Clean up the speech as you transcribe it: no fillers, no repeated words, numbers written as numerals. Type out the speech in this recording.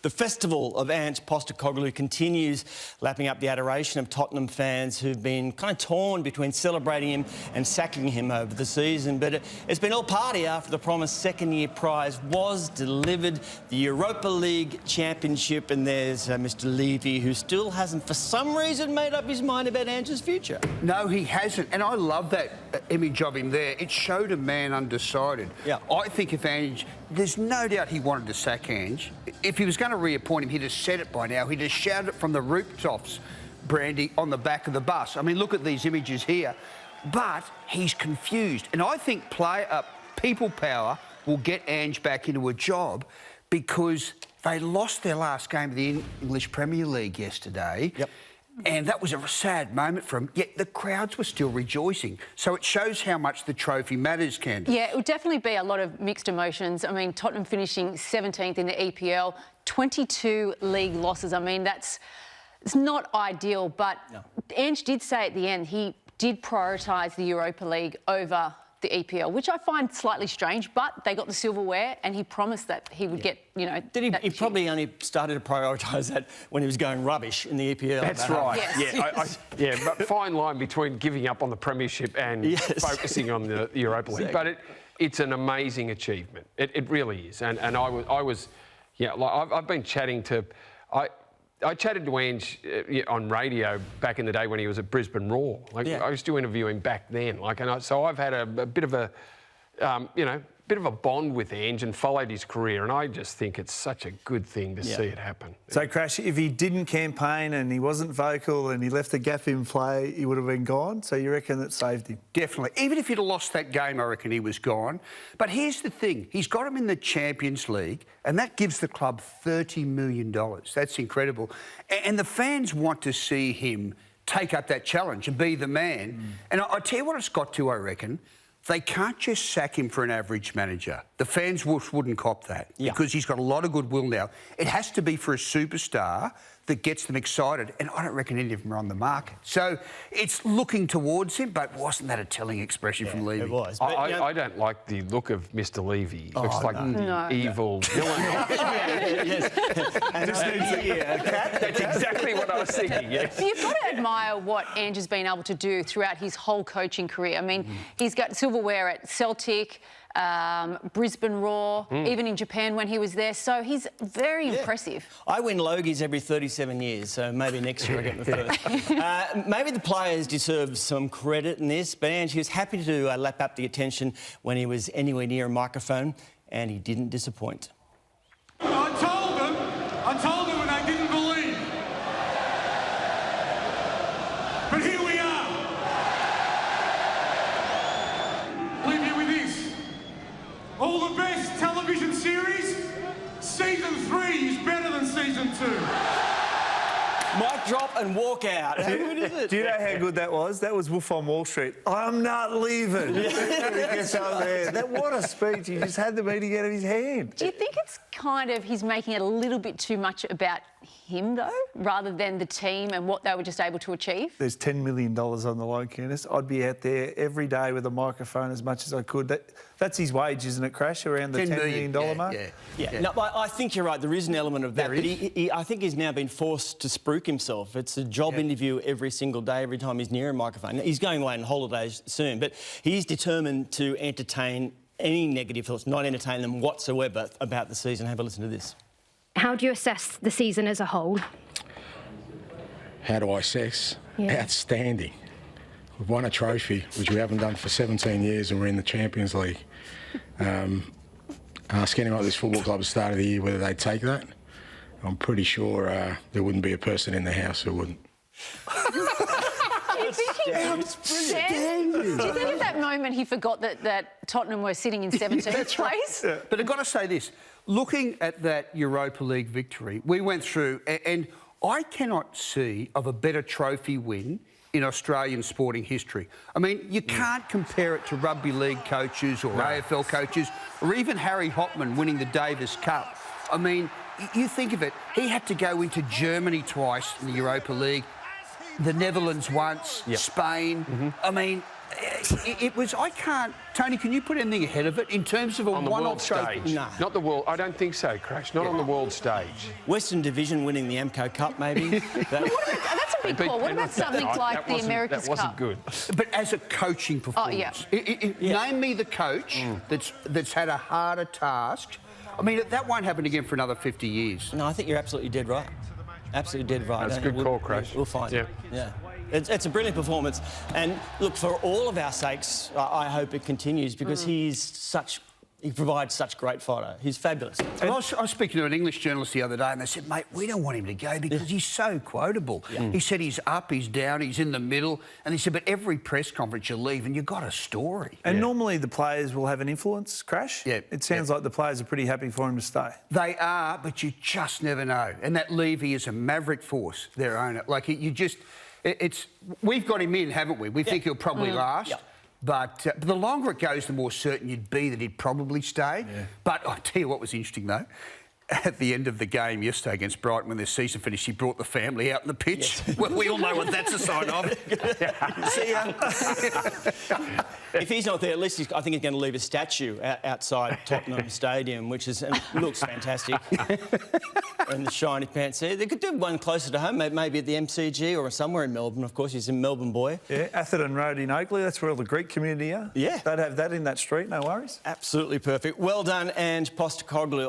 The festival of Ange Postecoglou continues, lapping up the adoration of Tottenham fans who've been kind of torn between celebrating him and sacking him over the season. But it's been all party after the promised second-year prize was delivered, the Europa League Championship, and there's Mr Levy, who still hasn't, for some reason, made up his mind about Ange's future. No, he hasn't, and I love that image of him there. It showed a man undecided. Yeah. I think if Ange, there's no doubt he wanted to sack Ange. If he was going to reappoint him, he'd have said it by now. He'd have shouted it from the rooftops, Brandy, on the back of the bus. I mean, look at these images here. But he's confused, and I think people power will get Ange back into a job because they lost their last game of the English Premier League yesterday. Yep. And that was a sad moment for him, yet the crowds were still rejoicing. So it shows how much the trophy matters, Candice. Yeah, it would definitely be a lot of mixed emotions. I mean, Tottenham finishing 17th in the EPL, 22 league losses. I mean, it's not ideal, but no. Ange did say at the end he did prioritise the Europa League over the EPL, which I find slightly strange, but they got the silverware and he promised that he would get, you know... He probably only started to prioritise that when he was going rubbish in the EPL. That's right. Yes. Yeah, but fine line between giving up on the Premiership and focusing on the Europa League. But it's an amazing achievement. It really is. And I was like I've been chatting to... I chatted to Ange on radio back in the day when he was at Brisbane Roar. I used to interview him back then. So I've had a bit of a, bit of a bond with Ange and followed his career, and I just think it's such a good thing to see it happen. So, Crash, if he didn't campaign and he wasn't vocal and he left the gap in play, he would have been gone? So you reckon that saved him? Definitely. Even if he'd have lost that game, I reckon he was gone. But here's the thing. He's got him in the Champions League, and that gives the club $30 million. That's incredible. And the fans want to see him take up that challenge and be the man. And I tell you what it's got to, I reckon. They can't just sack him for an average manager. The fans wouldn't cop that because he's got a lot of goodwill now. It has to be for a superstar that gets them excited, and I don't reckon any of them are on the market. So it's looking towards him, but wasn't that a telling expression from Levy? It was. But, I don't like the look of Mr Levy. He looks like evil villain. That's exactly what I was thinking, yes. You've got to admire what Ange has been able to do throughout his whole coaching career. I mean, he's got silverware at Celtic, Brisbane Roar, even in Japan when he was there. So he's very impressive. I win Logies every 37 years, so maybe next year I get the first. Maybe the players deserve some credit in this, but Ange, he was happy to lap up the attention when he was anywhere near a microphone, and he didn't disappoint. I told them and they didn't believe. But here we are. Leave you with this. All the best television series, Season 3 is better than Season 2. Mic drop and walk out. How good is it? Do you know how good that was? That was Wolf on Wall Street. I'm not leaving. What a speech. He just had the meeting out of his hand. Do you think it's kind of he's making it a little bit too much about him, though, rather than the team and what they were just able to achieve? There's $10 million on the line, Candice. I'd be out there every day with a microphone as much as I could. That's his wage, isn't it, Crash? Around the $10 million mark? Yeah. No, I think you're right. There is an element of that. But I think he's now been forced to spruik himself. It's a job interview every single day, every time he's near a microphone. He's going away on holidays soon, but he's determined to entertain any negative thoughts, not entertain them whatsoever about the season. Have a listen to this. How do you assess the season as a whole? How do I assess? Outstanding. We've won a trophy, which we haven't done for 17 years, and we're in the Champions League. Ask anyone at this football club at the start of the year whether they'd take that. I'm pretty sure there wouldn't be a person in the house who wouldn't. Do you think at that moment he forgot that Tottenham were sitting in 17th place? Right. But I've got to say this. Looking at that Europa League victory, we went through, and I cannot see of a better trophy win in Australian sporting history. I mean, you can't compare it to rugby league coaches or AFL coaches or even Harry Hopman winning the Davis Cup. I mean, you think of it, he had to go into Germany twice in the Europa League, the Netherlands once, Spain. I mean, it was. I can't. Tony, can you put anything ahead of it in terms of a On the world one-off stage. trophy? No. Not the world. I don't think so, Crash. Not on the world stage. Western Division winning the AMCO Cup, maybe. That's a big call. What about something like the America's That wasn't Cup? good. But as a coaching performance, name me the coach that's had a harder task. I mean, that won't happen again for another 50 years. No, I think you're absolutely dead right. Absolutely dead right. That's a good call, Crash. We'll find. Yeah. Yeah. It's a brilliant performance. And look, for all of our sakes, I hope it continues because he provides such great fodder. He's fabulous. And I was speaking to an English journalist the other day and they said, mate, we don't want him to go because he's so quotable. He said he's up, he's down, he's in the middle. And he said, but every press conference you leave and you've got a story. And normally the players will have an influence, Crash. Yeah. It sounds like the players are pretty happy for him to stay. They are, but you just never know. And that Levy is a maverick force, their owner. Like, we've got him in, haven't we? We think he'll probably last. Yeah. But the longer it goes, the more certain you'd be that he'd probably stay. Yeah. But I'll tell you what was interesting, though. At the end of the game yesterday against Brighton, when their season finished, he brought the family out on the pitch. Yes. Well, we all know what that's a sign of. See ya. If he's not there, at least I think he's going to leave a statue outside Tottenham Stadium, which looks fantastic. And the shiny pants there. They could do one closer to home, maybe at the MCG or somewhere in Melbourne, of course. He's a Melbourne boy. Yeah, Atherton Road in Oakley, that's where all the Greek community are. Yeah. They'd have that in that street, no worries. Absolutely perfect. Well done, Ange Postecoglou.